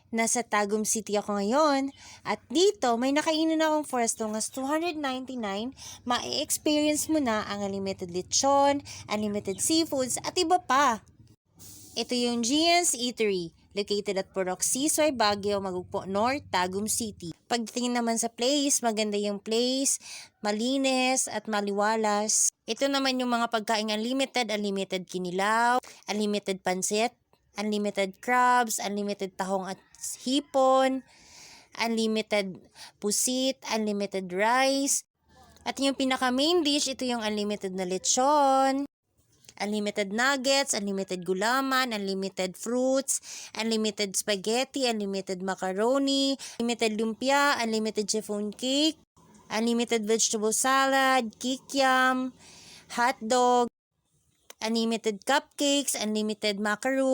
Nasa Tagum City ako ngayon at dito may nakainan akong for as long as 299, ma-experience mo na ang unlimited lechon, unlimited seafoods at iba pa. Ito yung Gian's Eatery, located at Purok Sisoy, Baguio, Magugpo North, Tagum City. Pagdating naman sa place, maganda yung place, malinis at maliwalas. Ito naman yung mga pagkain unlimited kinilaw, unlimited pansit, unlimited crabs, unlimited tahong at hipon, unlimited pusit, unlimited rice. At yung pinaka main dish, ito yung unlimited na lechon, unlimited nuggets, unlimited gulaman, unlimited fruits, unlimited spaghetti, unlimited macaroni, unlimited lumpia, unlimited chiffon cake, unlimited vegetable salad, kikiam, hotdog, unlimited cupcakes, unlimited macaroon,